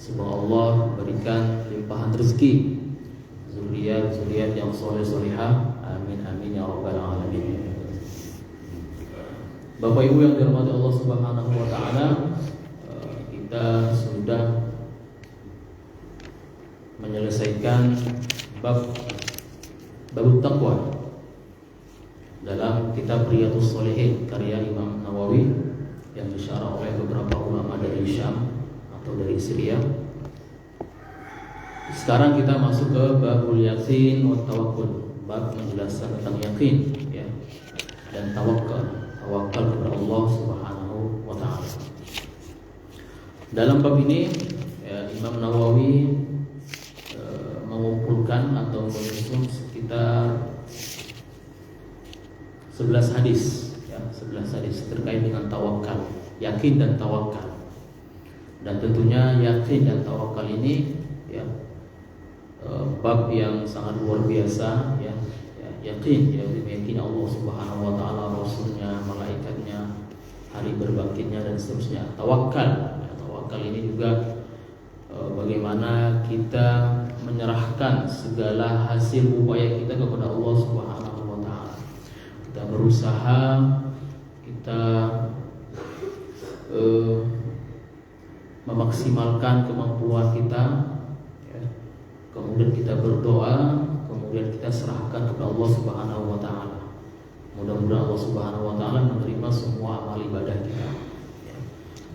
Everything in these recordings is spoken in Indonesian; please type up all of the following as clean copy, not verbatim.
Semoga Allah berikan limpahan rezeki, zuriat yang soleh-solehah. Amin amin ya rabbal alamin. Bapak Ibu yang dirahmati Allah Subhanahu wa taala, kita sudah menyelesaikan bab taqwa dalam kitab Riyadhus Shalihin karya Imam Nawawi yang disyarah oleh beberapa ulama dari Syam atau dari Syria. Sekarang kita masuk ke babul yakin wa tawakkul, bab menjelaskan tentang yakin ya, dan tawakal kepada Allah Subhanahu wa taala. Dalam bab ini ya, Imam Nawawi mengumpulkan atau menyusun sekitar 11 hadis ya, 11 hadis terkait dengan tawakal, yakin dan tawakal. Dan tentunya yakin dan tawakal ini ya, bab yang sangat luar biasa ya, yakin ya, meyakini Allah Subhanahu wa taala, rasulnya, malaikatnya, hari berbangkitnya dan seterusnya. Tawakal ya, tawakal ini juga bagaimana kita menyerahkan segala hasil upaya kita kepada Allah Subhanahu wa taala. Kita berusaha, kita memaksimalkan kemampuan kita ya. Kemudian kita berdoa, kemudian kita serahkan kepada Allah Subhanahu wa taala. Mudah-mudahan Allah Subhanahu wa taala menerima semua amal ibadah kita ya.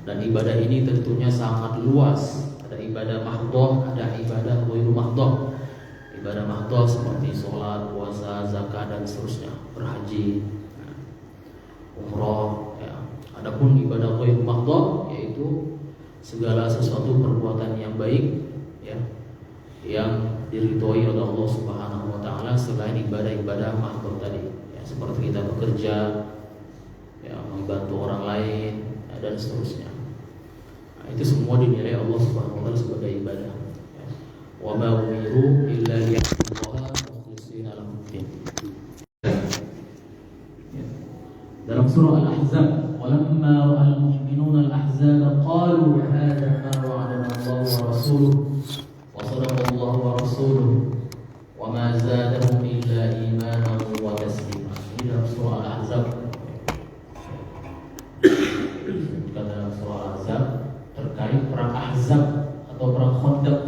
Dan ibadah ini tentunya sangat luas. Ada ibadah mahdhah, ada ibadah ghairu mahdhah. Ibadah mahdhah seperti sholat, puasa, zakat dan seterusnya, berhaji, umroh ya. Adapun ibadah ghairu mahdhah yaitu segala sesuatu perbuatan yang baik ya, yang diridhoi oleh Allah Subhanahu wa taala selain ibadah-ibadah mahdhah tadi ya, seperti kita bekerja ya, membantu orang lain ya, dan seterusnya. Nah, itu semua dinilai Allah Subhanahu wa taala sebagai ibadah ya. Wa ma umiru illa liya'budullaha mukhlishina lahu-d-din. Dalam surah Al-Ahzab, walamma ra'al mu'minuna al-ahzaba qalu hadha ma wa'adana Allah wa rasuluhu wa sadaqa Allah wa rasuluhu wa ma zadahum illa imanan wa taslima. Ini dalam surah Al-Ahzab. Dalam surah Al-Ahzab terkait perang Ahzab atau perang Khandaq.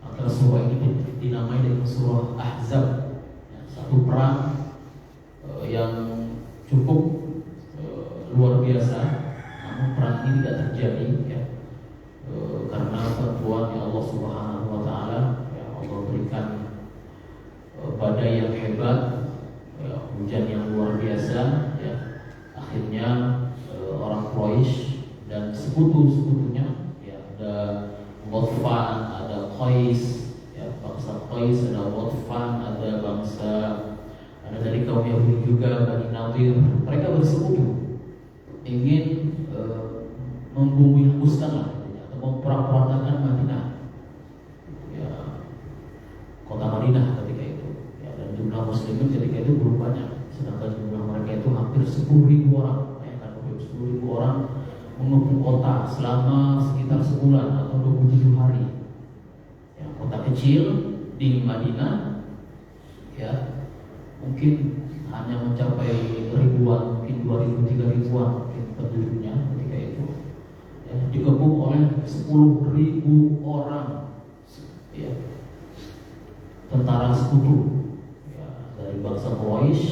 Antara surah ini dinamai dengan surah Ahzab ya, satu perang yang cukup luar biasa, namun perang ini tidak terjadi ya, karena bantuan yang Allah Subhanahu wa taala ya, Allah berikan badai yang hebat ya, hujan yang luar biasa ya. Akhirnya orang Quraisy dan sekutu-sekutunya ya, ada Ghatfan, ada Qais ya, bangsa Qais, ada Ghatfan, ada bangsa, ada dari kaum Yahudi juga, Bani Nadir. Mereka bersekutu ingin membumi hapuskan atau memperak-perantakan Madinah ya, kota Madinah ketika itu ya, dan jumlah muslimin ketika itu belum banyak, sedangkan jumlah mereka itu hampir 10.000 orang ya, kan 10.000 orang mengepung kota selama sekitar sebulan atau 27 hari ya, kota kecil di Madinah ya, mungkin hanya mencapai ribuan, mungkin 2.000, 3.000-an mungkin penduduknya ketika itu ya, dikepung oleh 10.000 orang ya, tentara sekutu ya, dari bangsa Quraisy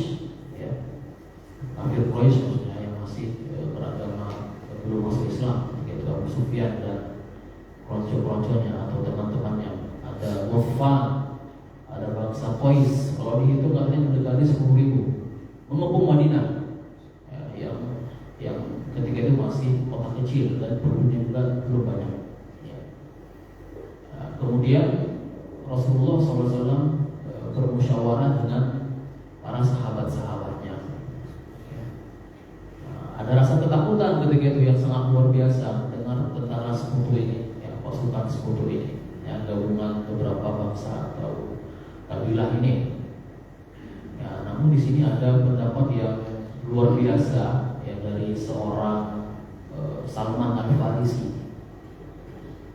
ya, kafir Quraisy maksudnya, yang masih beragama belum masuk Islam ketika itu, Abu Sufyan dan konco-konconya atau teman-temannya. Ada Ghatfan, ada bangsa Qais, kalau dihitung katanya mendekati 10.000 mengepung Madinah ya, yang ketika itu masih kota kecil dan penduduknya juga belum banyak ya. Nah, kemudian Rasulullah SAW bermusyawarah dengan para sahabat-sahabatnya ya. Nah, ada rasa ketakutan ketika itu yang sangat luar biasa dengan tentara sekutu ini ya, pasukan sekutu ini ya, gabungan beberapa bangsa atau kabilah ini ya. Namun di sini ada pendapat yang luar biasa ya, dari seorang Salman Al-Farisi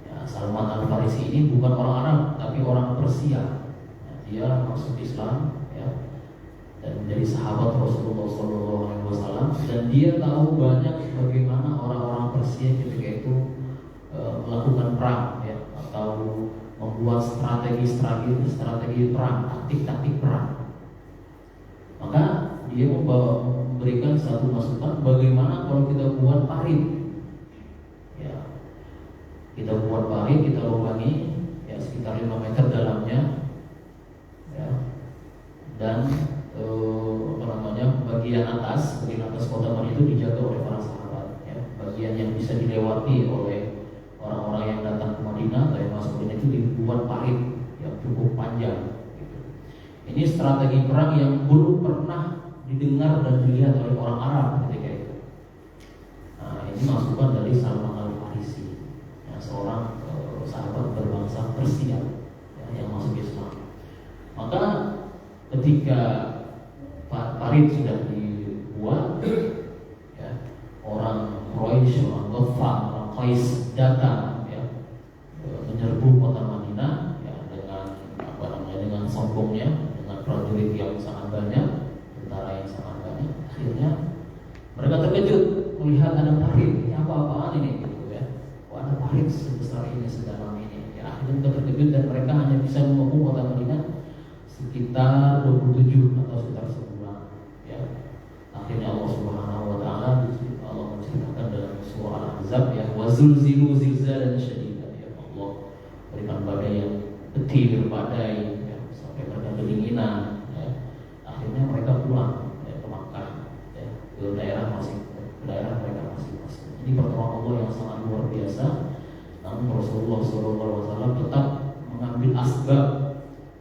ya, Salman Farisi ini bukan orang Arab tapi orang Persia. Dia masuk Islam ya, dan menjadi sahabat Rasulullah SAW, dan dia tahu banyak bagaimana orang-orang Persia ketika itu melakukan perang ya, atau membuat strategi perang, taktik perang. Maka dia memberikan satu masukan, bagaimana kalau kita buat parit ya, kita buat parit, kita lubangi ya sekitar 5 meter dalamnya ya, dan bagian atas potongan itu dijaga oleh para sahabat ya. Bagian yang bisa dilewati oleh orang-orang yang datang ke Madinah atau yang masuk Madinah itu dibuat parit yang cukup panjang gitu. Ini strategi perang yang belum pernah didengar dan dilihat oleh orang Arab ketika itu. Nah, ini masukan dari Salman Al-Farisi ya, seorang sahabat berbangsa Persia ya, yang masuk Islam. Maka ketika parit sudah dibuat ya, orang Quraisy, orang Ghaffar, orang Qais datang ya, menyerbu kota Madinah ya, dengan sombongnya, dengan prajurit yang sangat banyak, tentara yang sangat banyak. Akhirnya mereka terkejut melihat ada parit. Ini apa-apaan ini gitu ya. Wah, ada parit sebesar ini, sedalam ini. Ya, akhirnya mereka terkejut dan mereka hanya bisa mengepung kota Madinah sekitar 27 atau sekitar sebulan ya. Akhirnya Allah Subhanahu wa taala menceritakan dalam surah Al-Ahzab ya, wa zulzilu zilzalan syadida ya, Allah berikan badai yang petir, badai ya, sampai mereka kedinginan ya. Akhirnya mereka pulang ya, ke Makkah ya, ke daerah mereka masing-masing. Ini pertolongan Allah yang sangat luar biasa. Namun Rasulullah SAW tetap mengambil asbab,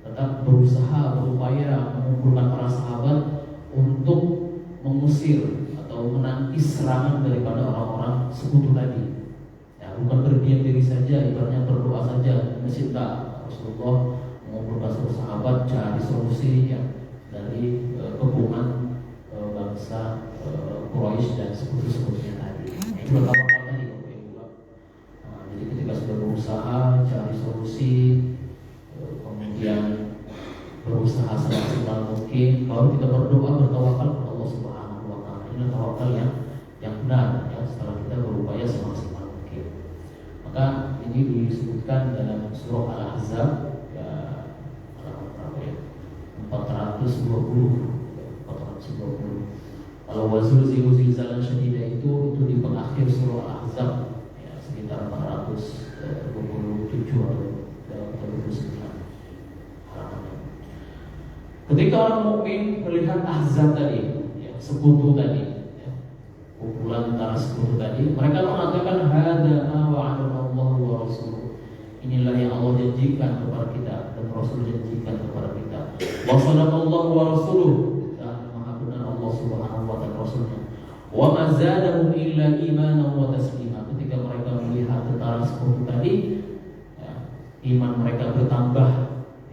tetap berusaha, berupaya mengumpulkan para sahabat untuk mengusir atau menangkis serangan daripada orang-orang sekutu tadi. Ya, bukan berdiam diri saja, ibaratnya berdoa saja, mencinta. Rasulullah mengumpulkan seluruh sahabat cari solusi ya, dari kepungan bangsa Quraisy dan sekutu-sekutunya tadi. Itu tawakal tadi Bapak Ibu. Nah, jadi ketika sudah berusaha cari solusi, kemudian berusaha semaksimal mungkin, baru kita berdoa, bertawakal kepada Allah Subhanahu wa taala. Ini tawakal yang benar ya, setelah kita berupaya semaksimal mungkin. Maka ini disebutkan dalam surah Al-Ahzab ya, berapa ya? 420. Kalau wazul zilzalan syadida itu di pengakhir surah Al-Ahzab ya, sekitar 427 atau 29. Ketika orang mukmin melihat Ahzab tadi, ya, sekutu tadi, ya, kumpulan antara sekutu tadi, mereka mengatakan hada ma wa'adana Allah wa rasuluh. Inilah yang Allah janjikan kepada kita dan Rasul janjikan kepada kita. Wa sadaqallahu wa rasuluh, dan maha benar Allah Subhanahu wa taala Rasulnya. Wa ma zadahum illa imanan wa taslima. Ketika mereka melihat tentara sekutu tadi, ya, iman mereka bertambah,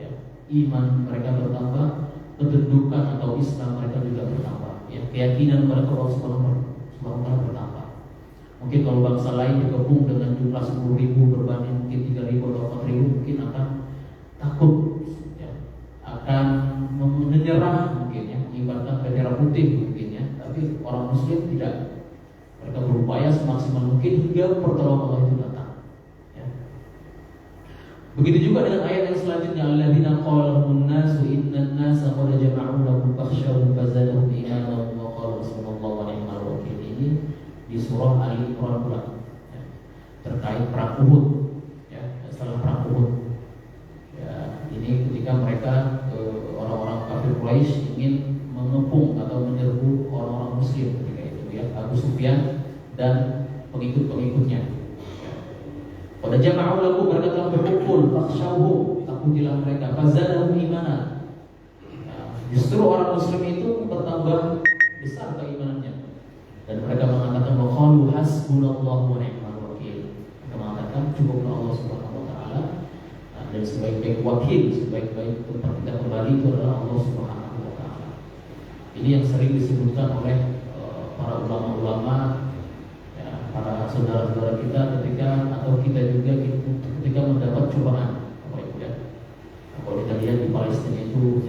ya, iman mereka bertambah, kedudukan atau Islam mereka juga bertambah ya, keyakinan mereka Allah Subhanahu wa taala bertambah. Mungkin kalau bangsa lain digabung dengan jumlah 10.000 berbanding mungkin 3.000 atau 4.000, mungkin akan takut ya, akan menyerah mungkin ya, mengibarkan bendera putih mungkin ya. Tapi orang muslim tidak, mereka berupaya semaksimal mungkin hingga pertolongan Allah itu datang ya. Begitu juga dengan ayat yang selanjutnya, alladzina qala lahumun nasu innan nasa qad jama'u lakum fakhshawhum fazadahum imanan wa qala sallallahu alaihi wa sallam. Ini di surah Ali Imran pula ya, terkait perang Uhud ya, setelah perang Uhud ya, ini ketika mereka orang-orang kafir Quraisy ingin mengepung atau menyerbu orang-orang muslim ketika itu ya, Abu Sufyan dan pengikut-pengikutnya. Pada jama'u lakum, mereka telah berkumpul, fakhshawhum, takutilah mereka, fazadahum imanan. Nah, justru orang muslim itu bertambah besar keimanannya. Dan mereka mengatakan wa qalu hasbunallahu wa ni'mal wakil. Mereka mengatakan cukuplah Allah Subhanahu wa taala, dan sebaik-baik wakil, sebaik-baik tempat kita kembali itu adalah Allah Subhanahu wa taala. Ini yang sering disebutkan oleh para ulama-ulama, para saudara-saudara kita ketika atau kita juga ketika mendapat cobaan. Ya. Kalau kita lihat di Palestina itu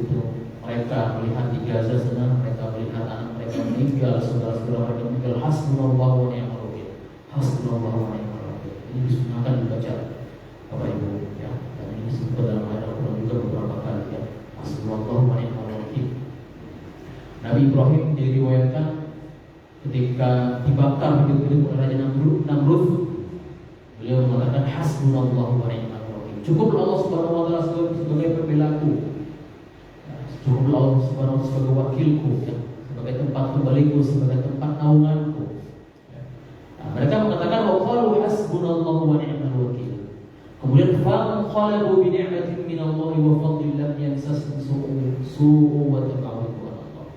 mereka melihat di Gaza sana, mereka melihat anak mereka meninggal, saudara-saudara mereka meninggal. Hasbunallahu wa ni'mal wakil. Hasbunallahu wa ni'mal wakil. Ini disunahkan dibaca Bapak Ibu ya. Dan ini disebut dalam ayat Al-Quran juga beberapa kali ya. Hasbunallahu wa ni'mal wakil. Nabi Ibrahim diriwayatkan ketika dibakar hidup-hidup oleh Raja Namrud, beliau mengatakan hasbunallahu wa ni'mal wakil. Cukuplah Allah Subhanahu wa taala sebagai pembelaku. Cukuplah Allah Subhanahu wa taala sebagai wakilku ya. Sebagai tempat kembaliku, sebagai tempat naunganku. Ya. Nah, mereka mengatakan wa qalu hasbunallahu wa ni'mal wakil. Kemudian fa qalabu bi ni'matin minallahi wa fadlin lam yansasum su'u wa tabawu Allah.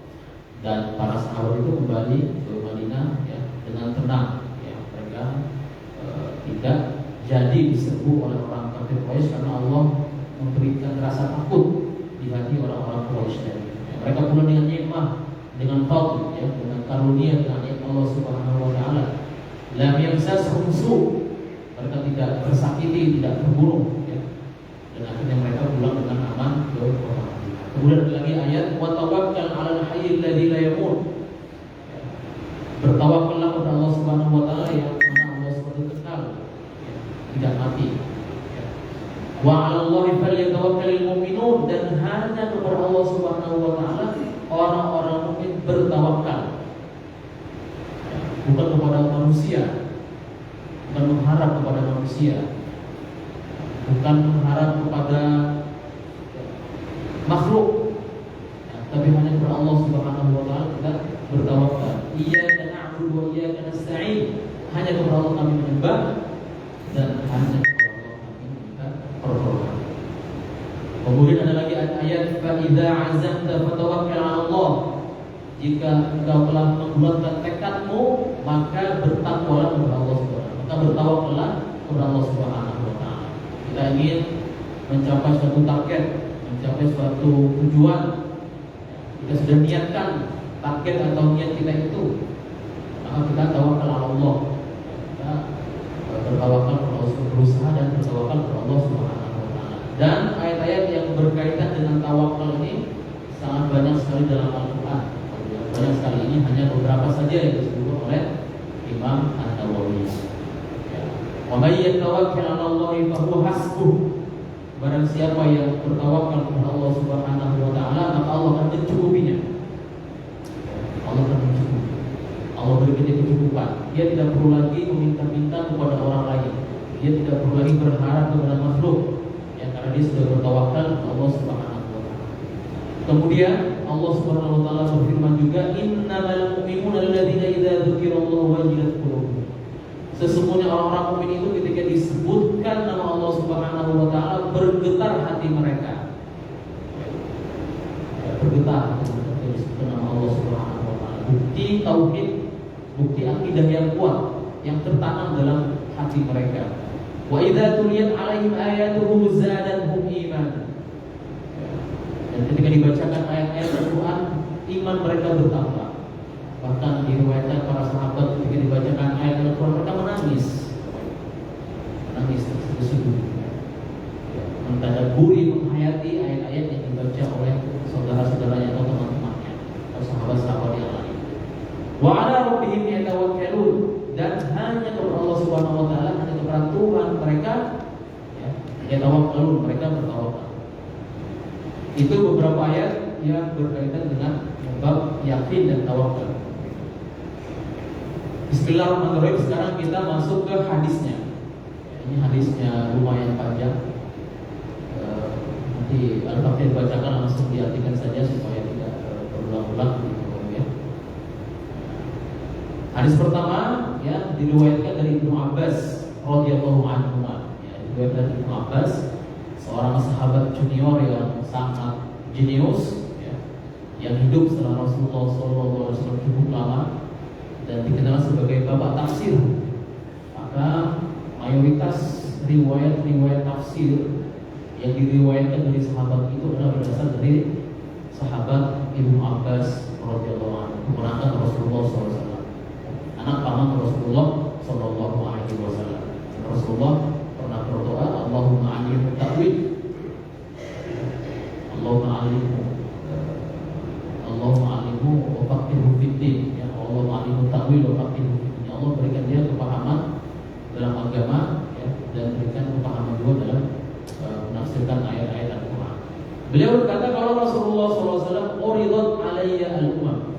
Dan para sahabat itu kembali ke Madinah ya dengan tenang ya. Mereka tidak jadi diserbu oleh orang kafir Quraisy karena Allah memberikan rasa takut di hati orang-orang Quraisy tadi. Ya, mereka pulang dengan nikmat, dengan fadl ya, dengan karunia, dengan nikmat Allah Subhanahu wa taala. Lam yamsashum su'. Mereka tidak tersakiti, tidak terbunuh ya. Dan akhirnya mereka pulang dengan aman ke kota Madinah. Kemudian ada lagi ayat wa tawakkal 'alal hayyil ladzi la yamut. Ya. Bertawakkallah kepada Allah Subhanahu wa taala yang mana Allah Subhanahu kekal ya, tidak mati. Wa 'alallahi falyatawakkalul mu'minun, dan hanya kepada Allah Subhanahu wa taala orang-orang mukmin bertawakal. Ya, bukan kepada manusia. Bukan mengharap kepada manusia. Bukan mengharap kepada makhluk. Ya, tapi hanya kepada Allah Subhanahu wa taala kita bertawakal. Iyyaka na'budu wa iyyaka nasta'in. Hanya kepada Allah kami menyembah dan hanya pertolongan. Kemudian ada lagi ayat fa idza azamta fatawakkal 'ala Allah. Jika engkau telah membulatkan tekadmu, maka bertakwalah kepada Allah Subhanahu. Maka bertawakkallah kepada Allah Subhanahu wa taala. Kita ingin mencapai suatu target, mencapai suatu tujuan. Kita sudah niatkan target atau niat kita itu, maka kita tawakal 'ala Allah. Kita bertawakal kepada Allah, berusaha dan bertawakal kepada Allah Subhanahu wa taala. Dan ayat-ayat yang berkaitan dengan tawakal ini sangat banyak sekali dalam Al-Qur'an. Banyak sekali, ini hanya beberapa saja yang disebutkan oleh Imam An-Nawawi. Wa may yatawakkal 'ala Allahi fa huwa hasbuh. Barang siapa yang bertawakal kepada Allah Subhanahu wa taala, maka Allah akan mencukupinya. Allah akan mencukupi. Allah berikan dia kecukupan. Dia tidak perlu lagi meminta-minta kepada orang lain. Dia tidak perlu lagi berharap kepada makhluk. Ya, karena dia sudah bertawakal kepada Allah Subhanahu wa taala. Kemudian Allah Subhanahu wa taala berfirman juga, innamal mu'minuna alladzina idza dzukirallahu wajilat qulubuhum. Sesungguhnya orang-orang mukmin itu ketika disebutkan nama Allah Subhanahu wa taala bergetar hati mereka. Ya, bergetar ketika disebutkan nama Allah Subhanahu wa taala. Bukti tauhid, bukti akidah yang kuat yang tertanam dalam hati mereka. Wa idza tuliyat 'alaihim ayatuhu zadatuhum imanan. Dan ketika dibacakan ayat-ayat Al-Quran, iman mereka bertambah. Bahkan diriwayatkan para sahabat ketika dibacakan ayat Al-Quran mereka menangis tersebut. Mentadabburi, menghayati ayat-ayat yang dibaca oleh saudara-saudaranya atau teman-temannya atau sahabat-sahabat yang lain. Wa 'ala rabbihim yatawakkalun, dan hanya kepada Allah Subhanahu wa taala, hanya kepada Tuhan mereka ya, yatawakkalun, mereka bertawakal. Itu beberapa ayat yang berkaitan dengan bab yakin dan tawakal. Bismillahirrahmanirrahim. Sekarang kita masuk ke hadisnya. Ini hadisnya lumayan panjang. Nanti Al-Fatihah dibacakan langsung diartikan saja supaya tidak berulang-ulang gitu ya. Hadis pertama ya diriwayatkan dari Ibnu Abbas radhiyallahu anhu. Ya, diriwayatkan dari Ibnu Abbas, seorang sahabat junior yang sangat jenius ya, yang hidup setelah Rasulullah SAW cukup lama dan dikenal sebagai bapak tafsir. Maka mayoritas riwayat-riwayat tafsir yang diriwayatkan dari sahabat itu adalah berasal dari sahabat Ibnu Abbas radhiyallahu anhu, keponakan Rasulullah SAW, anak paman Rasulullah SAW. Rasulullah pernah berdoa, Allahumma 'allimhu Beliau berkata kalau Rasulullah SAW uridat alayya al-umam,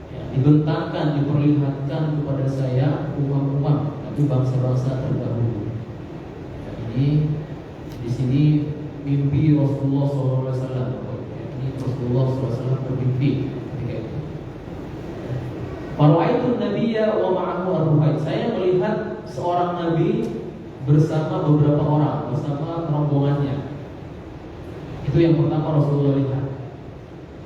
ya, dibentangkan, diperlihatkan kepada saya umam-umam, tapi bangsa-bangsa terdahulu. Ya, ini di sini mimpi Rasulullah SAW. Ini Rasulullah SAW bermimpi ketika itu. Faraitu nabiyya wa ma'ahu ar-ruhait. Saya melihat seorang nabi bersama beberapa orang, bersama rombongannya. Itu yang pertama Rasulullah lihat.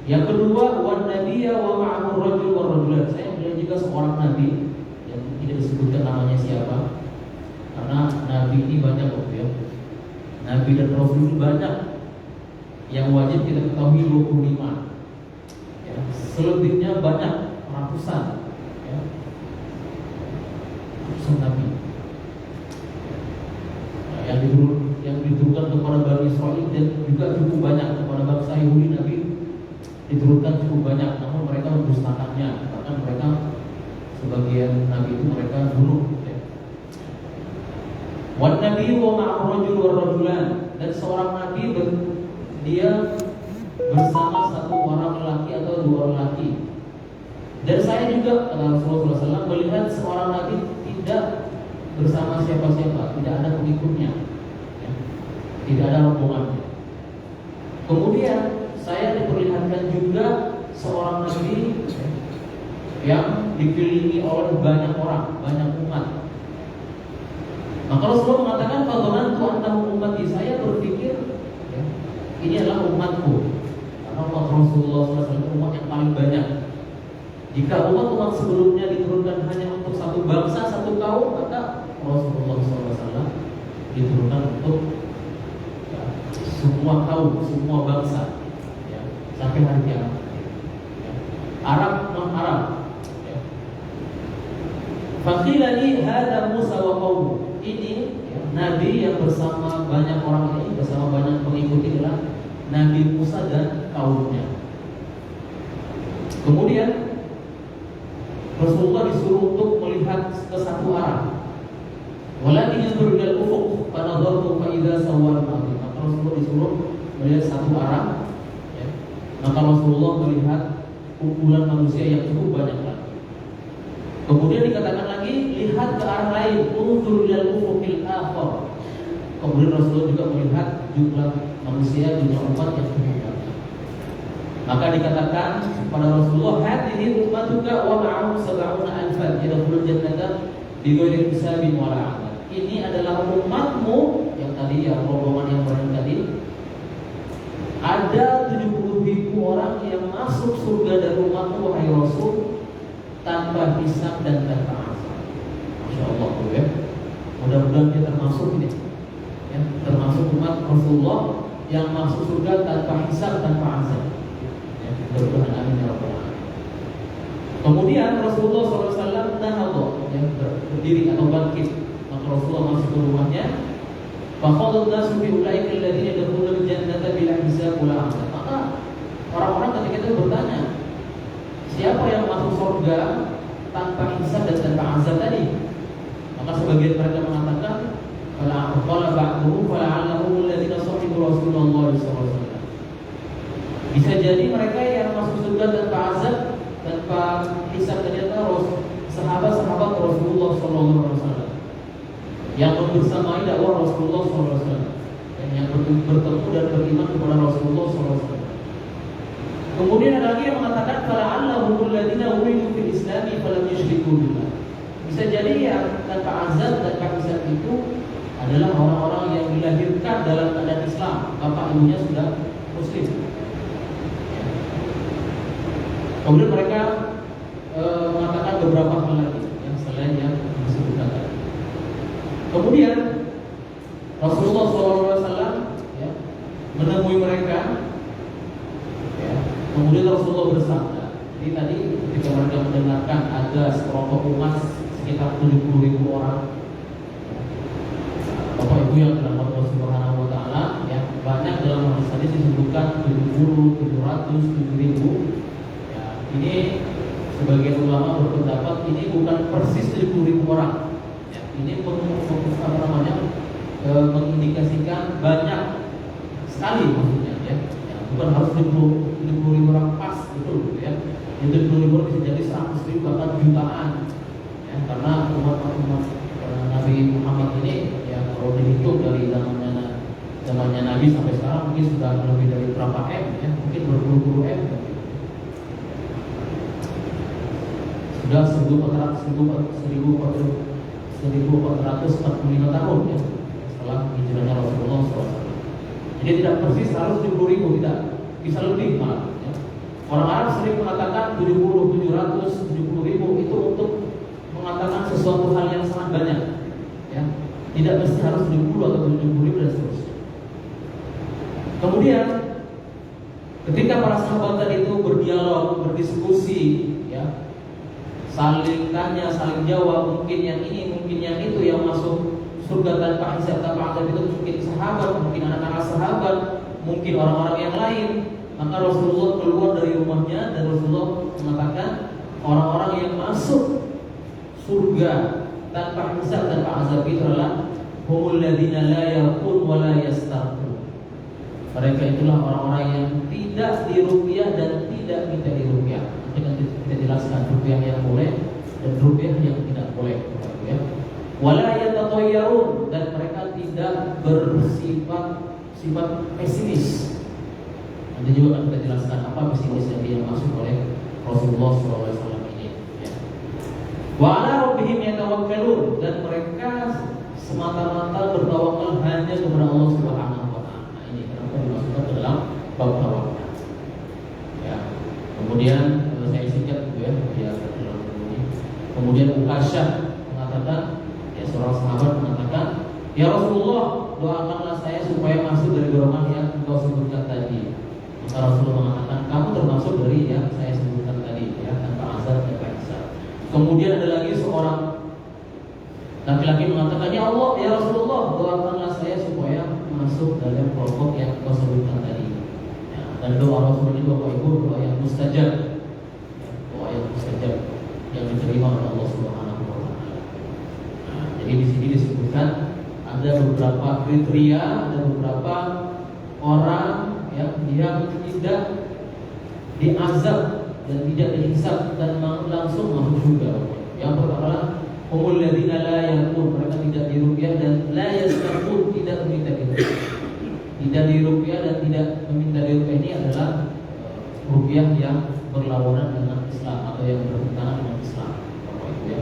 Yang kedua, wan nabiyya wa ma'ahu rajul wa rajulan. Saya melihat juga seorang nabi yang tidak disebutkan namanya siapa, karena nabi ini banyak kok ya. Nabi dan rasul ini banyak. Yang wajib kita ketahui 25. Ya, selebihnya banyak, ratusan. Ya. Ratusan nabi. Nah, yang diturunkan kepada Bani Israil dan juga cukup banyak kepada bangsa Yahudi, Nabi diturunkan cukup banyak, namun mereka mendustakannya. Bahkan mereka sebagian Nabi itu mereka bunuh. Ya. Wan Nabi wa ma'ahu rajul wa rajulan, dan seorang Nabi dia bersama satu orang lelaki atau dua lelaki. Dan saya juga, kata Rasulullah SAW, melihat seorang Nabi tidak bersama siapa-siapa, tidak ada pengikutnya, ya, tidak ada rombongannya. Kemudian saya diperlihatkan juga seorang Nabi yang dikelilingi oleh banyak orang, banyak umat. Maka Rasulullah mengatakan, "Fadhanantu annahu ummati." Saya berpikir, ya, ini adalah umatku. Karena umat Rasulullah SAW umat yang paling banyak. Jika umat-umat sebelumnya diturunkan hanya untuk satu bangsa, satu kaum, maka Rasulullah SAW diturunkan untuk ya, semua kaum, semua bangsa, ya, sampai hari kiamat. Ya. Arab non Arab. Ya. Faqila li hadza Musa wa qaumuh. Ini ya, Nabi yang bersama banyak orang ini, bersama banyak pengikut adalah Nabi Musa dan kaumnya. Kemudian Rasulullah disuruh untuk melihat ke satu arah. Walakin yanzuru ilal ufuq fa nadartu fa idza sawwan azim. Maka Rasulullah disuruh melihat satu arah, ya. Maka Rasulullah melihat kumpulan manusia yang cukup banyak lagi. Kemudian dikatakan lagi, lihat ke arah lain, unzur ilal ufuqil akhar. Kemudian Rasulullah juga melihat jumlah manusia, jumlah umat yang cukup banyak. Maka dikatakan kepada Rasulullah, hadhihi ummatuka wa ma'ahum sab'una alfan yadkhulul jannata bighairi hisabin wala 'adab. Ini adalah umatmu yang tadi, yang rombongan yang banyak tadi. Ada 70.000 orang yang masuk surga dari umatmu wahai Rasul tanpa hisab dan tanpa azab. Masya Allah, ya. Mudah-mudahan kita termasuk ini, ya, termasuk umat Rasulullah yang masuk surga tanpa hisab, tanpa azab. Mudah-mudahan amin ya rabbal alamin. Kemudian Rasulullah SAW nahadha, yang berdiri atau bangkit. Maka Rasulullah masuk ke rumahnya. Faqala an-nasu bi ulaika alladziina yadkhuluna al-jannata bila hisab wala 'adab. Maka orang-orang ketika itu bertanya, siapa yang masuk surga tanpa hisab dan tanpa azab tadi? Maka sebagian mereka mengatakan, qala ba'duhum fala'allahum alladziina sahibu Rasulullah SAW. Bisa jadi mereka yang masuk surga tanpa azab, tanpa hisab ternyata sahabat-sahabat Rasulullah SAW yang membersamai dakwah Rasulullah SAW dan yang bertemu dan beriman kepada Rasulullah SAW. Kemudian ada lagi yang mengatakan, fala'allahum alladziina wulidu fil islami falam yusyriku billah. Bisa jadi yang tanpa azab, tanpa hisab itu adalah orang-orang yang dilahirkan dalam keadaan Islam, bapak ibunya sudah Muslim. Kemudian mereka mengatakan beberapa hal lagi yang selain yang disebutkan tadi. Kemudian Rasulullah SAW ya, menemui mereka. Ya, kemudian Rasulullah bersabda. Jadi tadi ketika mereka mendengarkan ada sekelompok umat sekitar 70.000 orang, Bapak Ibu yang dirahmati Allah Subhanahu Wa Taala, ya, banyak dalam hadis disebutkan 70, 700, 7.000. Ini sebagian ulama berpendapat ini bukan persis 70.000 orang. Ya, ini mengindikasikan banyak sekali maksudnya. Ya. bukan harus 70.000 orang pas gitu ya. Yang 70.000 bisa jadi 100.000 bahkan jutaan ya, karena umat Nabi Muhammad ini ya kalau dihitung dari zamannya Nabi sampai sekarang mungkin sudah lebih dari berapa M ya, mungkin berpuluh-puluh M. Sudah 1445 tahun ya setelah hijrahnya Rasulullah SAW. Jadi tidak persis harus 70.000, tidak, bisa lebih malah ya. Orang Arab sering mengatakan 70, 700, 70.000 itu untuk mengatakan sesuatu hal yang sangat banyak ya. Tidak mesti harus 70 atau 70.000 dan seterusnya. Kemudian ketika para sahabat tadi itu berdialog, berdiskusi ya, saling tanya, saling jawab, mungkin yang ini, mungkin yang itu, yang masuk surga tanpa hisab tanpa azab itu mungkin sahabat, mungkin anak-anak sahabat, mungkin orang-orang yang lain. Maka Rasulullah keluar dari rumahnya dan Rasulullah mengatakan orang-orang yang masuk surga tanpa hisab tanpa azab itu adalah humul ladzina la yaqul wa la yastaqul. Mereka itulah orang-orang yang tidak diruqyah dan tidak minta diruqyah. Nanti kita jelaskan ruqyah yang boleh dan ruqyah yang tidak boleh ya. Wala yatatayyarun, dan mereka tidak bersifat pesimis. Nanti juga akan kita jelaskan apa pesimis yang masuk oleh Rasulullah SAW ini ya. Wa ala rabbihim yatawakkalun, dan mereka semata-mata bertawakal hanya kepada Allah Subhanahu wa taala. Nah, ini kenapa dimasukkan ke dalam bab tawakal. Ya. Kemudian saya singkat gitu ya, biar dalam ini. Kemudian Ukasyah mengatakan, ya seorang sahabat mengatakan, ya Rasulullah, doakanlah saya supaya masuk dari golongan yang engkau sebutkan tadi. Maka Rasulullah mengatakan, kamu termasuk dari yang saya sebutkan tadi ya, tanpa azab dan hisab. Kemudian ada lagi seorang laki-laki mengatakan, ya Allah, ya Rasulullah, doakanlah saya supaya masuk dalam kelompok yang engkau sebutkan tadi ya. Dan doa Rasulullah ini Bapak Ibu doa yang mustajab ya, doa yang mustajab yang diterima oleh Allah Subhanahu wa taala. Nah, jadi di sini disebutkan ada beberapa kriteria, ada beberapa orang yang tidak diazab dan tidak dihisab dan langsung masuk surga. Yang pertama, humul ladzina la yaqul, mereka tidak diruqyah dan la yastaqul, tidak meminta diruqyah. Tidak diruqyah dan tidak meminta diruqyah ini adalah ruqyah yang berlawanan dengan Islam atau yang bertentangan dengan Islam, Bapak Ibu ya.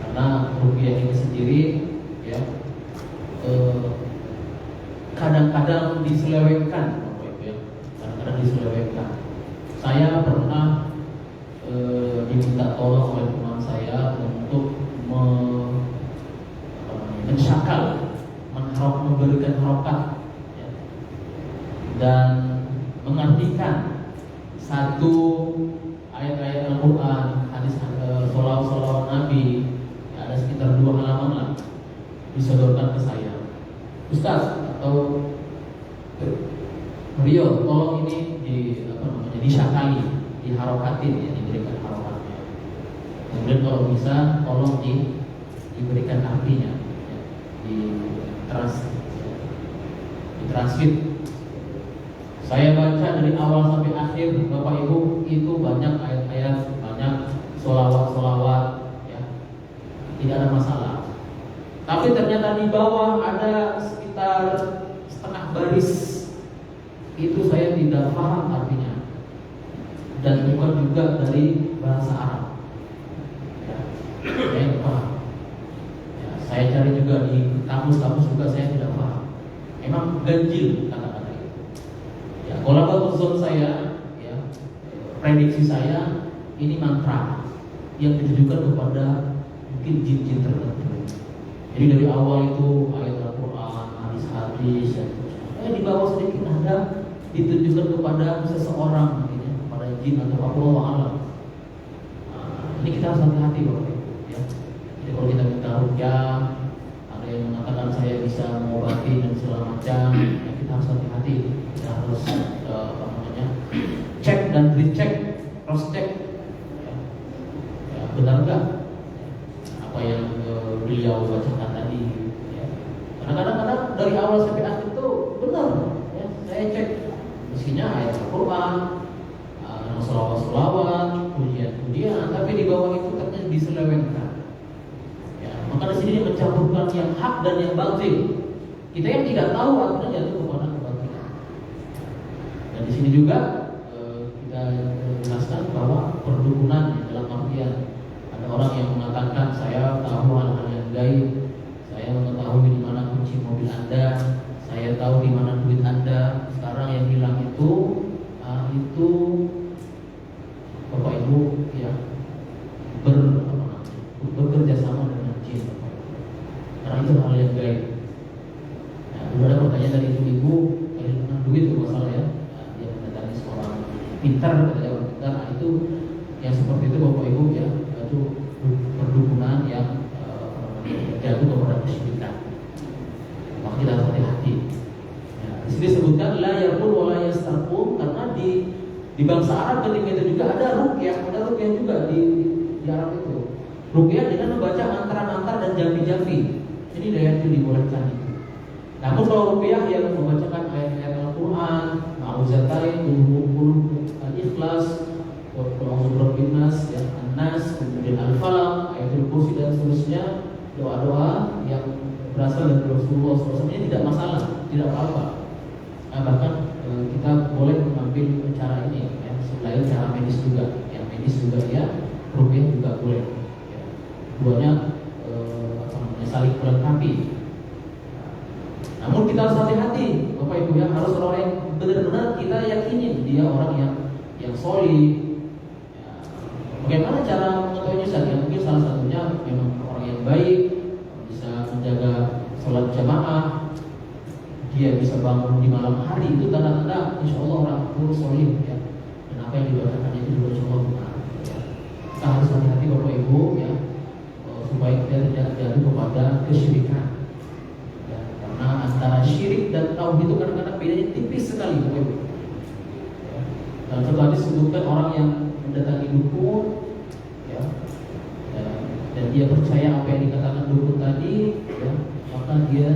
Karena ruqyah ini sendiri ya kadang-kadang diselewengkan, Bapak Ibu ya. Kadang-kadang diselewengkan. Saya pernah diminta tolong oleh teman saya untuk mensyakal, memberikan harokat ya, dan mengartikan satu ayat-ayat Al-Quran, hadis sholawat Nabi ya, ada sekitar 2 halaman lah, disodorkan ke saya. Ustaz atau Rio, tolong ini disyakali, diharokatin ya, diberikan harokatnya. Kemudian kalau bisa tolong diberikan artinya ya, ditranslate. Saya baca dari awal sampai akhir, Bapak Ibu, itu banyak ayat-ayat, banyak sholawat ya, tidak ada masalah. Tapi ternyata di bawah ada sekitar setengah baris, itu saya tidak paham artinya, dan bukan juga dari bahasa Arab ya, saya tidak paham ya, saya cari juga di kamus-kamus juga saya tidak paham. Memang ganjil kata-kata itu ya. Kalau bagus saya ya, prediksi saya ini mantra yang ditujukan kepada mungkin jin-jin tertentu. Jadi dari awal itu ayat Al-Quran, hadis-hadis ya, di bawah sedikit ada ditujukan kepada seseorang ya, kepada jin atau Allah alam. Ini kita harus hati-hati Bapak Ibu ya. Jadi kalau kita minta ruqyah, ada yang mengatakan saya bisa mengobati dan segala macam ya, kita harus hati-hati. Kita harus cek dan recheck, cross check ya. Ya, benar nggak apa yang beliau bacakan tadi ya. Karena kadang-kadang dari awal sampai akhir itu benar ya, saya cek isinya ayat Al-Quran, selawat-selawat, pujian-pujian, tapi di bawah itu ternyata diselewengkan. Ya, maka di sini dia mencampurkan yang hak dan yang batil. Kita yang tidak tahu akhirnya jatuh kepada kebatilan. Dan di sini juga kita jelaskan bahwa perdukunan dalam artian ada orang yang mengatakan saya tahu hal-hal yang gaib, saya mengetahui di mana kunci mobil Anda, saya tahu di mana duit Anda. Sekarang yang hilang itu Bapak Ibu ya bekerja sama dengan jin, karena itu hal yang gaib. Nah, ada pertanyaan dari ibu-ibu kehilangan duit itu masalah ya. Nah, dia mendatangi seorang pintar, katanya orang pintar. Nah, itu yang seperti itu Bapak Ibu ya, itu perdukunan yang jatuh kepada kesyirikan. Maka kita harus hati-hati. Ya, di sini disebutkan la yarqul wa la yastarqun, karena di bangsa Arab ketika itu juga ada ruqyah juga di Arab itu. Ruqyah dengan membaca mantra-mantra dan jampi-jampi. Ini daya itu dibolehkan itu. Namun kalau ruqyah yang membacakan ayat-ayat Al-Quran, ma'uzatain, Al-Ikhlas, Al-Nas, ya, An-Nas, kemudian Al-Falaq, Ayatul Kursi dan seterusnya, doa-doa yang berasal dari Rasulullah SAW ini tidak masalah, tidak apa-apa. Nah, bahkan kita boleh mengambil cara ini, ya, selain cara medis juga, yang medis juga ya, ruqyah juga boleh. Ya. Duanya saling melengkapi. Namun kita harus hati-hati, Bapak Ibu ya, harus orang yang benar-benar kita yakinin dia orang yang solid. Ya. Bagaimana cara mengetahuinya? Ya, mungkin salah satunya memang orang yang baik, bisa menjaga sholat jamaah, dia bisa bangun di malam hari, itu tanda-tanda insya Allah orang itu solid ya. Dan apa yang dibacakan itu juga insya Allah benar. Ya. Kita harus hati-hati Bapak Ibu ya, supaya kita tidak jatuh kepada kesyirikan. Ya, karena antara syirik dan tauhid itu kadang-kadang bedanya tipis sekali Bapak Ibu. Ya. Dan setelah disebutkan orang yang mendatangi dukun, ya, dan dia percaya apa yang dikatakan dukun tadi, ya, maka dia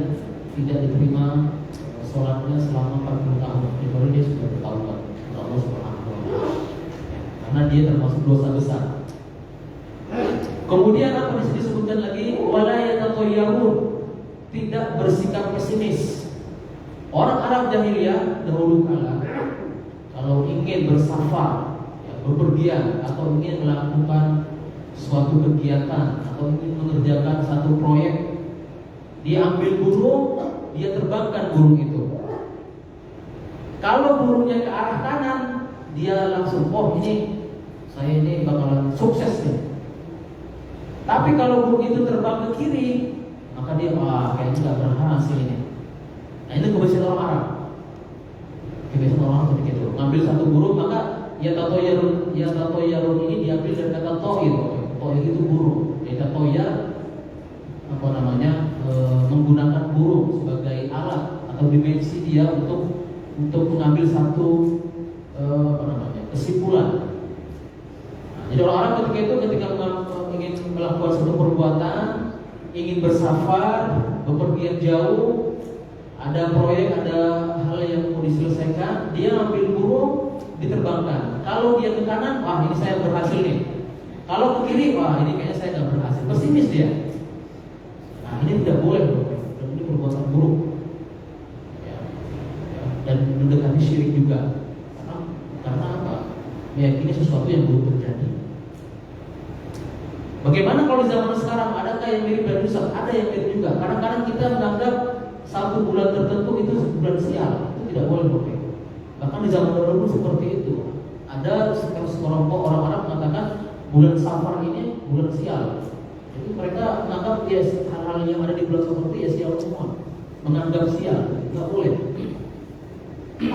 tidak diterima sholatnya selama 40 tahun. Kecuali dia sudah bertaubat kepada Allah Subhanahu wa Ta'ala. Karena dia termasuk dosa besar. Kemudian apa disebutkan lagi? Wala yatatayyarun, tidak bersikap pesimis. Orang Arab jahiliyah dahulu kala kalau ingin bersafar, ya, bepergian atau ingin melakukan suatu kegiatan atau ingin mengerjakan satu proyek, dia ambil burung, dia terbangkan burung itu. Kalau burungnya ke arah kanan, dia langsung, oh ini saya ini bakalan sukses nih. Tapi kalau burung itu terbang ke kiri, maka dia kayaknya nggak berhasil ini. Nah itu kebiasaan orang Arab. Kebiasaan orang Arab seperti itu. Ngambil satu burung, maka ya tatoyarun ini diambil dari kata toir. Toir itu burung. Ya tatoyar menggunakan burung sebagai alat atau dimensi dia untuk mengambil satu kesimpulan. Nah, jadi orang Arab ketika ingin melakukan satu perbuatan, ingin bersafar, bepergian jauh, ada proyek, ada hal yang mau diselesaikan, dia ambil burung, diterbangkan. Kalau dia ke kanan, wah ini saya berhasil nih. Kalau ke kiri, wah ini kayaknya saya nggak berhasil. Pesimis dia. Nah ini tidak boleh, dan ini perbuatan buruk. Ya. Dan mendekati syirik juga. Karena apa? Meyakini sesuatu yang belum terjadi. Bagaimana kalau di zaman sekarang, adakah yang mirip dari Ustaz? Ada yang mirip juga. Kadang-kadang kita menganggap satu bulan tertentu itu bulan sial. Itu tidak boleh Bapak. Bahkan di zaman dahulu seperti itu. Ada sekelompok orang Arab mengatakan bulan Safar ini bulan sial. Jadi mereka menganggap ya hal-hal yang ada di bulan Safar itu ya sial semua. Menganggap sial, tidak boleh.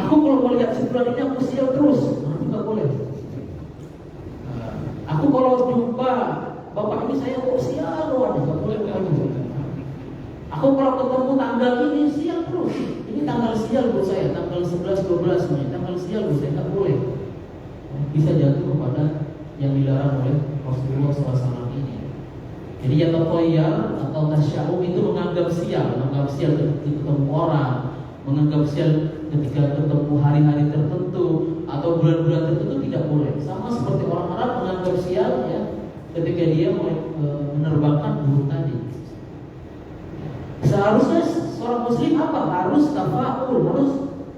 Aku kalau mau lihat sebulan ini aku sial terus, tidak boleh. Aku kalau jumpa Bapak ini saya kok sial loh, tidak boleh begitu. Aku kalau ketemu tanggal ini sial terus. Ini tanggal sial buat saya, tanggal 11, 12 ini tanggal sial buat saya, tidak boleh. Bisa jatuh kepada yang dilarang oleh Rasulullah SAW ini. Jadi yang tatoyar atau tasya'um itu menganggap sial ketemu orang, menganggap sial ketika ketemu hari-hari tertentu atau bulan-bulan tertentu tidak boleh. Sama seperti orang Arab menganggap sial ya ketika dia menerbangkan burung tadi. Seharusnya seorang muslim apa? Harus tafa'ul, harus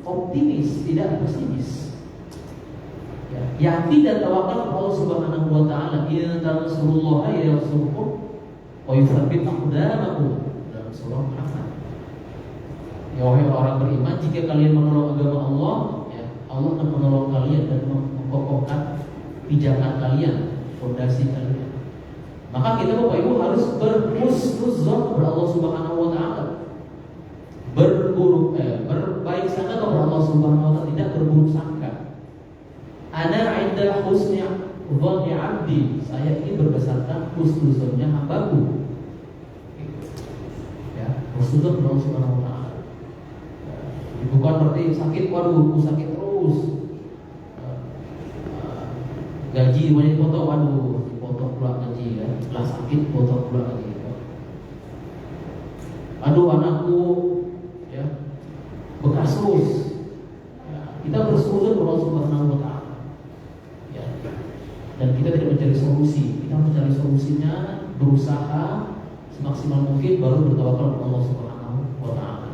optimis, tidak pesimis. Ya, yakin dan tawakal kepada Allah Subhanahu wa taala. Inna tansurullaha yansurkum wa yuthabbit aqdamakum dalam surah Muhammad. Ya wahai orang beriman, jika kalian menolong agama Allah, ya, Allah akan menolong kalian dan mengokohkan pijakan kalian, fondasi kalian. Maka kita Bapak Ibu harus berhusnuzon kepada Allah Subhanahu wa taala. Berbaik sangka kepada Allah Subhanahu wa taala, tidak berburuk sangka. Ana 'inda husni dhanni 'abdi. Saya ini berdasarkan husnuzonnya hambaku. Ya, husnuzon kepada Allah Subhanahu wa taala. Bukan berarti sakit, waduh, aku sakit terus. Gaji banyak dipotong, waduh, dipotong pula gaji ya. Setelah sakit, potong pula lagi. Aduh, anakku ya bekas terus. Ya, kita bersujud kepada Allah Subhanahu wa taala. Ya. Dan kita tidak mencari solusi. Kita mencari solusinya, berusaha semaksimal mungkin baru bertawakal kepada Allah Subhanahu wa taala.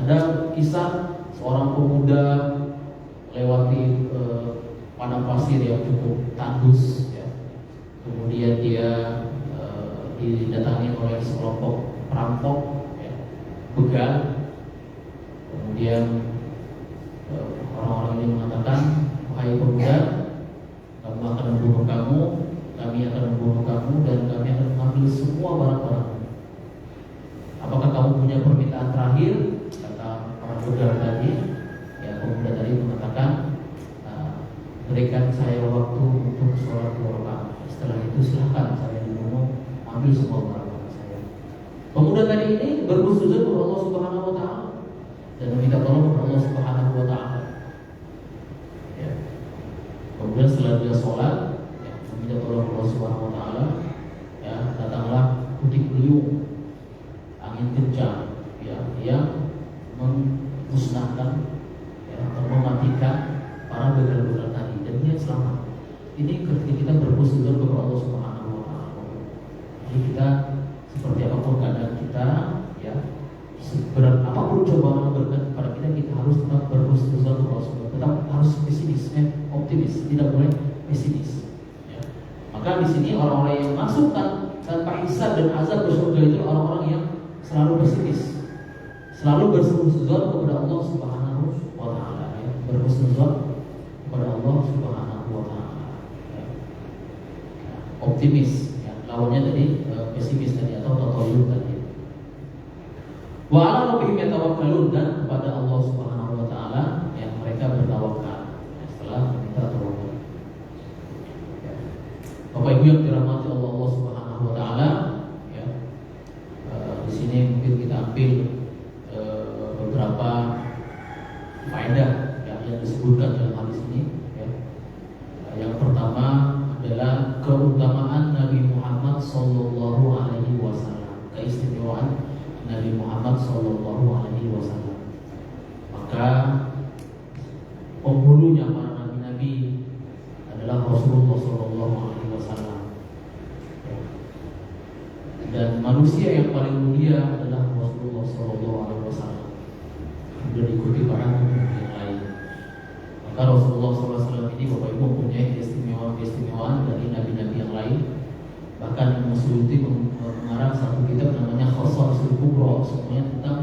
Ada kisah seorang pemuda lewati padang pasir yang cukup tandus, ya. Kemudian dia didatangi oleh sekelompok perampok, ya, begal. Kemudian orang-orang ini mengatakan, wahai pemuda, kamu akan membunuh kamu, kami akan membunuh kamu, dan kami akan mengambil semua barang-barang. Apakah kamu punya permintaan terakhir? Begal tadi, ya, pemuda tadi mengatakan, berikan saya waktu untuk sholat 2 rakaat. Setelah itu silahkan saya dibunuh, ambil semua barang saya. Pemuda tadi ini bersujud kepada Allah Subhanahu wa taala dan meminta tolong kepada Allah Subhanahu wa taala. Ya. Kemudian setelah dia sholat, ya, meminta tolong kepada Allah Subhanahu wa taala, ya, datanglah puting beliung, angin kencang, ya, yang musnahkan, ya, atau mematikan para begal-begal tadi, dan dia selamat. Ini ketika kita berhusnuzon kepada Allah Subhanahu wa taala. Jadi kita seperti apapun keadaan kita, ya, seberat apapun cobaan yang berkat kepada kita, kita harus tetap berhusnuzon kepada Allah Subhanahu wa taala. Tetap harus pesimis, optimis, tidak boleh pesimis. Ya. Maka di sini orang-orang yang masukkan tanpa hisab dan azab ke surga itu orang-orang yang selalu pesimis. Selalu berhusnuzon kepada Allah Subhanahu wa taala, ya. Berhusnuzon kepada Allah Subhanahu wa taala. Ya. Optimis, ya. Lawannya tadi pesimis tadi atau tatayyub tadi. Wa 'ala rabbihim yatawakkalun, dan kepada Allah Subhanahu wa taala yang mereka bertawakal, ya, setelah meminta tawakal. Ya. Bapak Ibu yang dirahmati Allah Subhanahu wa taala, ya. Di sini mungkin kita ambil beberapa faedah, ya, yang disebutkan dalam hadis ini, ya. Yang pertama adalah keutamaan Nabi Muhammad sallallahu alaihi wasallam, keistimewaan Nabi Muhammad sallallahu alaihi wasallam. Maka penghulunya para nabi-nabi adalah Rasulullah sallallahu alaihi wasallam. Ya. Dan manusia yang paling mulia adalah Rasulullah sallallahu alaihi wasallam. Sudah diikuti para nabi yang lain. Maka Rasulullah SAW ini Bapak Ibu mempunyai keistimewaan dari nabi-nabi yang lain. Bahkan Imam Suyuti mengarang satu kitab namanya Khasaisul Kubra, semuanya tentang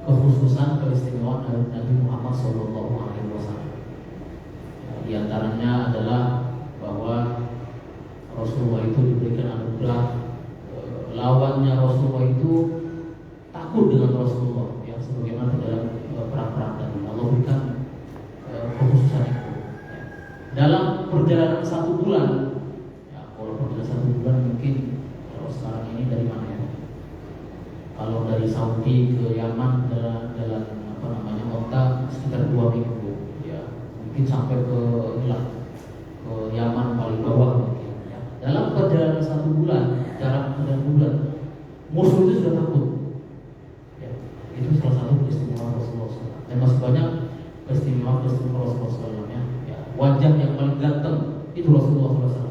kekhususan keistimewaan dari Nabi Muhammad SAW. Di antaranya adalah bahwa Rasulullah itu diberikan anugerah, lawannya Rasulullah itu takut dengan Rasulullah, ya, sebagaimana dalam perang-perang tadi. Allah berikan kekhususan itu, ya. Dalam perjalanan 1 bulan, ya, kalau perjalanan 1 bulan mungkin kalau sekarang ini dari mana, ya? Kalau dari Saudi ke Yaman dalam apa namanya onta sekitar 2 minggu, ya. Mungkin sampai ke Yaman paling bawah mungkin, ya. Dalam perjalanan 1 bulan, jarak 9 bulan, musuh itu sudah takut. Itu salah satu peristiwa Rasulullah SAW. Dan keistimewaan Rasulullah SAW ya. Wajah yang paling ganteng itu Rasulullah SAW.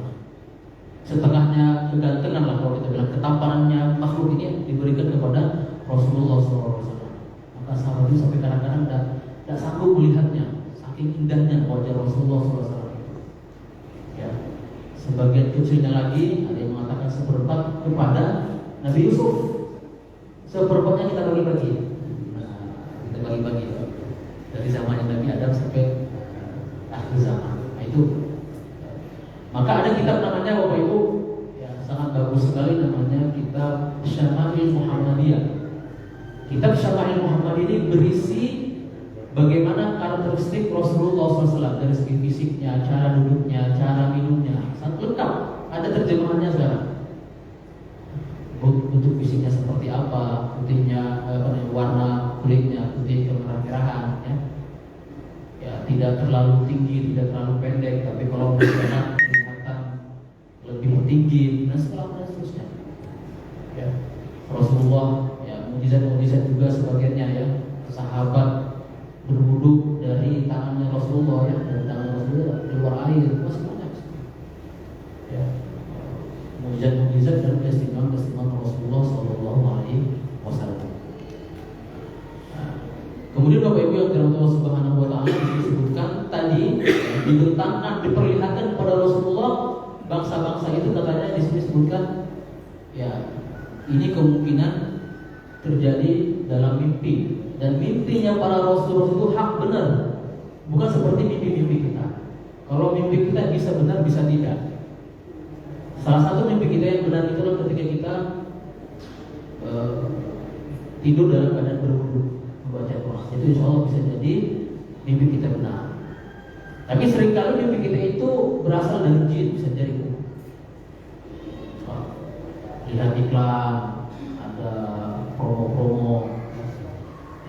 Setengahnya kegantengan lah kalau kita bilang, ketampanannya makhluk ini diberikan kepada Rasulullah SAW. Maka sahabat itu sampai kadang-kadang tidak sanggup melihatnya, saking indahnya wajah Rasulullah SAW. Ya. Sebagian kecilnya lagi ada yang mengatakan seperempat kepada Nabi Yusuf. Seperempatnya kita bagi-bagi. Kita bagi-bagi dari zaman Nabi Adam sampai akhir zaman. Nah, itu. Maka ada kitab namanya Bapak Ibu ya, sangat bagus sekali, namanya kitab Syama'il Muhammadiyah. Kitab Syama'il Muhammadiyah ini berisi bagaimana karakteristik Rasulullah SAW dari segi fisiknya, cara duduknya, cara minumnya, sangat lengkap. Ada terjemahannya sekarang. Bentuk fisiknya seperti apa, putihnya, warna kulitnya putih kemerah-merahan, ya. Ya, tidak terlalu tinggi, tidak terlalu pendek, tapi kalau kelihatan lebih tinggi, dan segala seterusnya. Ya. Rasulullah, ya, mukjizat-mukjizat juga sebagiannya ya. Sahabat berwudu dari tangannya Rasulullah ya, dari tangan Rasulullah keluar air, masih banyak. Ya. Mukjizat-mukjizat dan keistimewaan Rasulullah Sallallahu Alaihi Wasallam. Kemudian Bapak Ibu yang dirahmati Allah Subhanahu Wa Taala, disebutkan tadi dibentangkan, diperlihatkan kepada Rasulullah bangsa-bangsa itu, katanya disebutkan ya ini kemungkinan terjadi dalam mimpi, dan mimpinya para Rasul itu hak benar, bukan seperti mimpi-mimpi kita. Kalau mimpi kita bisa benar bisa tidak. Salah satu mimpi kita yang benar itu adalah ketika kita tidur dalam keadaan berwudu membaca Quran. Itu insya Allah bisa jadi mimpi kita benar. Tapi seringkali mimpi kita itu berasal dari jin, bisa jadi. Lihat iklan, ada promo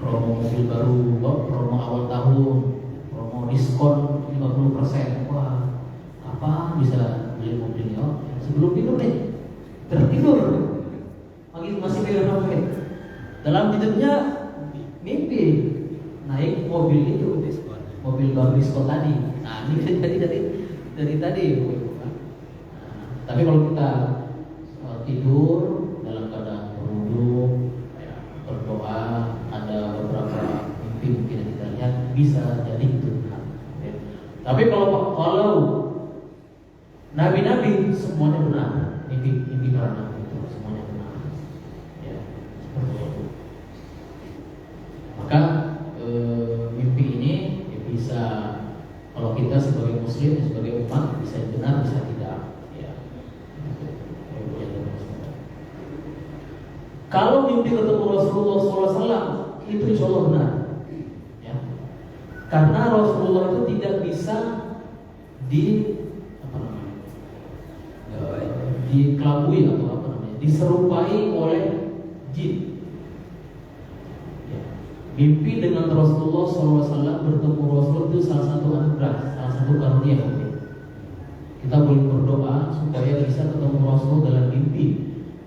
mobil baru, promo awal tahun, promo diskon 50%. Wah, kapan bisa beli mobil ya? Sebelum tidur nih, tertidur, masih tidur menit. Dalam tidurnya mimpi naik mobil itu, mobil baru diskon tadi. Nah, ini bisa jadi dari tadi. Nah, tapi kalau kita tidur dalam keadaan berwudu, ya, berdoa, ada beberapa mimpi yang kita lihat bisa jadi itu. Ya. Tapi kalau nabi-nabi semuanya benar, mimpi para nabi itu semuanya benar. Ya, seperti itu. Maka mimpi ini ya, bisa, kalau kita sebagai muslim, sebagai umat, bisa benar, bisa tidak. Ya. Kalau mimpi ketemu Rasulullah SAW itu insya Allah benar. Ya. Karena Rasulullah itu tidak bisa dikelabui atau diserupai oleh jin. Ya. Mimpi dengan Rasulullah SAW, bertemu Rasul itu salah satu anugerah, salah satu karunia. Kita boleh berdoa supaya bisa ketemu Rasul dalam mimpi.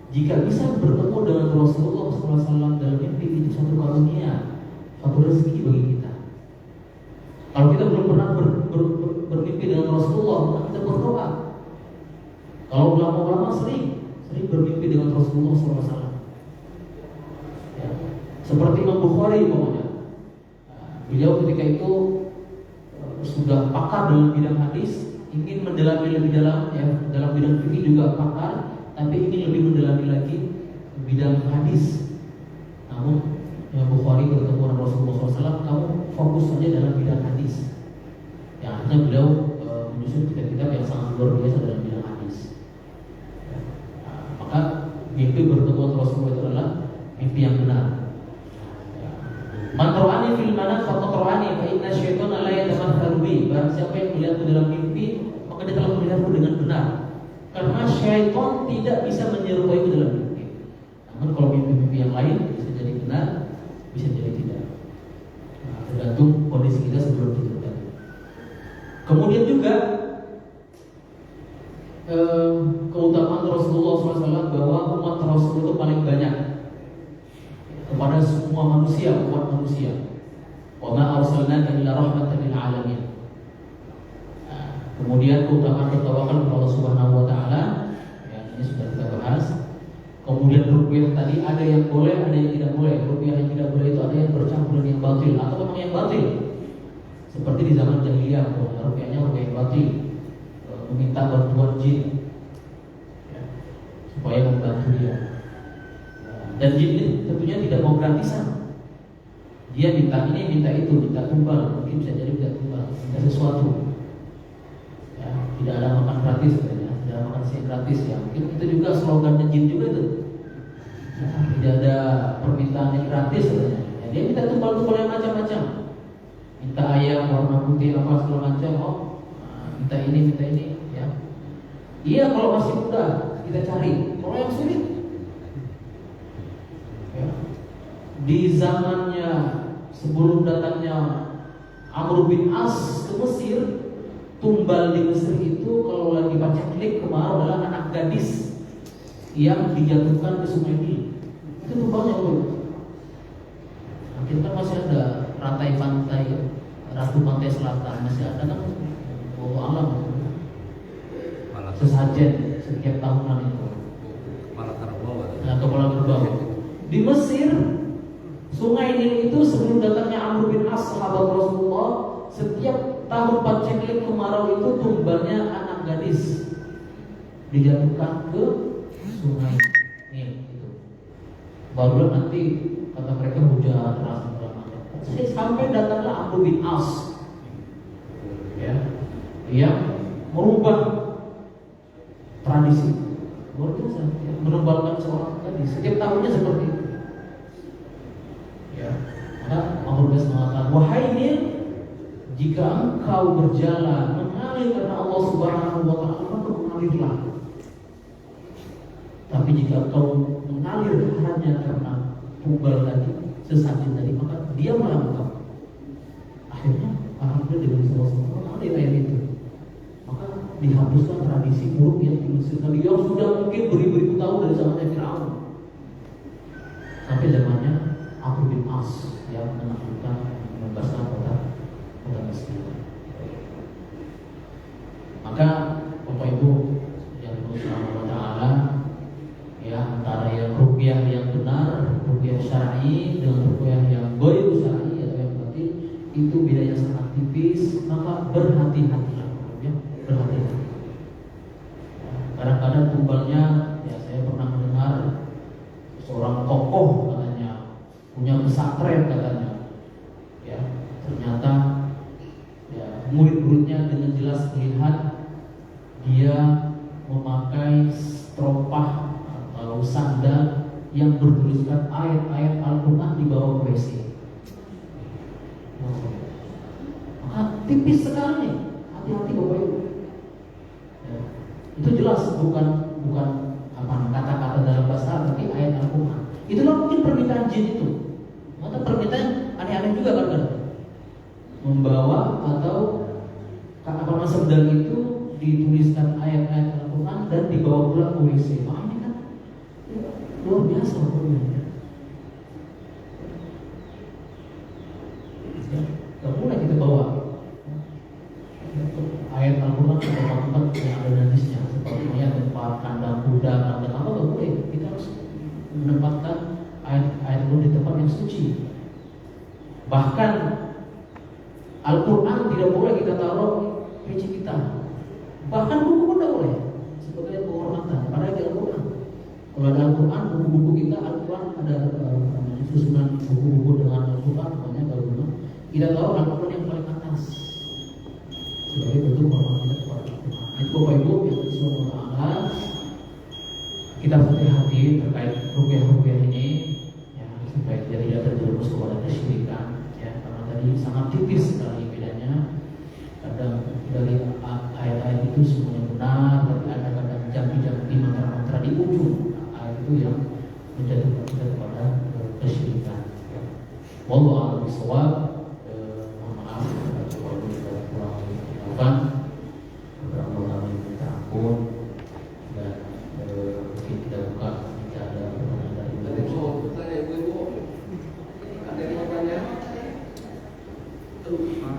Jika bisa bertemu dengan Rasulullah SAW dalam mimpi, itu satu karunia, satu rezeki bagi kita. Kalau kita belum pernah bermimpi dengan Rasulullah, maka kita berdoa. Kalau ulama-ulama sering bermimpi dengan Rasulullah SAW. Ya. Seperti Imam Bukhari umpamanya, beliau ketika itu sudah pakar dalam bidang hadis, ingin mendalami lebih dalam, ya, dalam bidang fikih juga pakar, tapi ingin lebih mendalami lagi bidang hadis. Namun Imam Bukhari bertemu dengan Rasulullah SAW, kamu fokus saja dalam bidang hadis. Yang akhirnya beliau menyusun kitab-kitab yang sangat luar biasa dalam bidang hadis. Maka mimpi bertemu dengan Rasulullah itu adalah mimpi yang benar. Man ra'ani fil manam faqad ra'ani fa inna syaitana la yatamathalu bi. Barang siapa yang melihatku dalam mimpi, maka dia telah melihatku dengan benar. Karena syaitan tidak bisa menyerupai itu dalam mimpi. Namun kalau mimpi-mimpi yang lain bisa jadi benar, bisa jadi tidak. Nah, tergantung kondisi kita sebelum tidur tadi. Kemudian juga keutamaan Rasulullah SAW bahwa umat Rasul itu paling banyak kepada semua manusia, umat manusia. Wa ma arsalnaka illa rahmatan lil alamin. Kemudian keutamaan bertawakal kepada Allah Subhanahu wa taala, ya, ini sudah kita bahas. Kemudian ruqyah tadi ada yang boleh, ada yang tidak boleh. Ruqyah yang tidak boleh itu ada yang bercampur dengan yang batil atau memang yang batil. Seperti di zaman jahiliyah, ruqyahnya ruqyah yang batil, meminta bantuan jin, ya, supaya membantu dia. Dan jin ini tentunya tidak mau gratisan. Dia minta ini, minta itu, minta tumbal, mungkin bisa jadi minta tumbal, minta sesuatu. Ya, tidak ada makan gratis sebenarnya, tidak ada makan siang gratis ya. Mungkin itu juga slogannya jin juga itu. Ya, tidak ada permintaan yang gratis sebenarnya. Ya, dia minta tumbal-tumbal yang macam-macam. Minta ayam warna putih apa segala macam. Oh, minta ini, ya. Iya kalau masih muda kita cari. Kalau yang sulit, ya. Di zamannya sebelum datangnya Amr bin As ke Mesir, tumbal di Mesir itu kalau lagi paceklik kemarau adalah anak gadis yang dijatuhkan ke sungai Nil. Itu tumbalnya loh. Nah, kita kan masih ada rantai pantai, ratu pantai selatan masih ada kan, alam sesajen setiap tahunan itu. Kepala kerbau. Di Mesir, sungai Nil itu sebelum datangnya Amr bin As sahabat Rasulullah, setiap tahun paceklik kemarau itu tumbalnya anak gadis dijatuhkan ke sungai Nil itu. Barulah nanti kata mereka hujan deras sampai datanglah Amr bin As, ya, yang merubah tradisi luar biasa, ya, menebalkan seorang gadis setiap tahunnya seperti itu. Ya, maka Amr bin As mengatakan, wahai Nil, jika engkau berjalan mengalir karena Allah Subhanahu wa taala, maka mengalirlah. Tapi jika engkau mengalir hanya karena tumbal tadi, sesajen tadi, maka diamlah engkau. Akhirnya alhamdulillah dengan sama-sama mengalir air itu. Maka dihapuskan tradisi buruk yang diluncurkan yang sudah mungkin beribu-ribu tahun dari zamannya Firaun sampai zamannya Amr bin As yang menaklukkan, membebaskan kota Mesir. Maka Bapak Ibu yang Subhanahu wa taala, ya, antara yang ruqyah yang benar, ruqyah syar'i dengan ruqyah yang ghairu syar'i atau yang batil, itu bedanya sangat tipis. Maka berhati-hatilah, ya, berhati-hati. Ya, kadang-kadang tumbalnya, ya, saya pernah mendengar seorang tokoh katanya punya pesantren katanya, ya, ternyata murid-muridnya dengan jelas melihat dia memakai teropah atau sandal yang bertuliskan ayat-ayat Al-Quran di bawah WC. Maka tipis sekali, hati-hati Bapak Ibu. Ya, itu jelas bukan kata-kata dalam bahasa, tapi ayat Al-Quran. Itulah mungkin permintaan jin itu. Maka permintaan aneh-aneh juga kan? Membawa atau apa sendal itu dituliskan ayat-ayat Al-Quran dan dibawa pulang ke WC. Wah, ini kan luar biasa hukumnya. Ya, gak boleh kita bawa ayat Al-Quran ke tempat-tempat yang ada najisnya, seperti tempat kandang kuda, kandang apa, gak boleh. Kita harus menempatkan ayat-ayat Al-Quran di tempat yang suci. Bahkan Al-Quran tidak boleh kita taruh peci kita. Bahkan buku pun tidak boleh sebagai penghormatan pada Al-Quran. Kalau ada Al-Quran, buku-buku kita Al-Quran ada susunan buku-buku dengan Al-Quran, namanya Al-Quran. Kita taruh Al-Quran yang paling atas sebagai bentuk penghormatan kita kepada Al-Quran. Itu Bapak Ibu yang semua kita hati-hati terkait ruqyah-ruqyah ini, ya, supaya tidak terjerumus kepada kesyirikan. Karena tadi sangat tipis sekali bedanya. Kadang dari ayat-ayat itu semuanya benar, tapi ada kadang jampi-jampi mantra-mantra di ujung ayat itu yang menjatuhkan kita kepada kesyirikan. Wallahu a'lam bishawab. Mohon maaf kalau kita kurang mengucapkan, beberapa kali minta ampun dan mungkin tidak buka jika ada pertanyaan dari Ibu. Pak.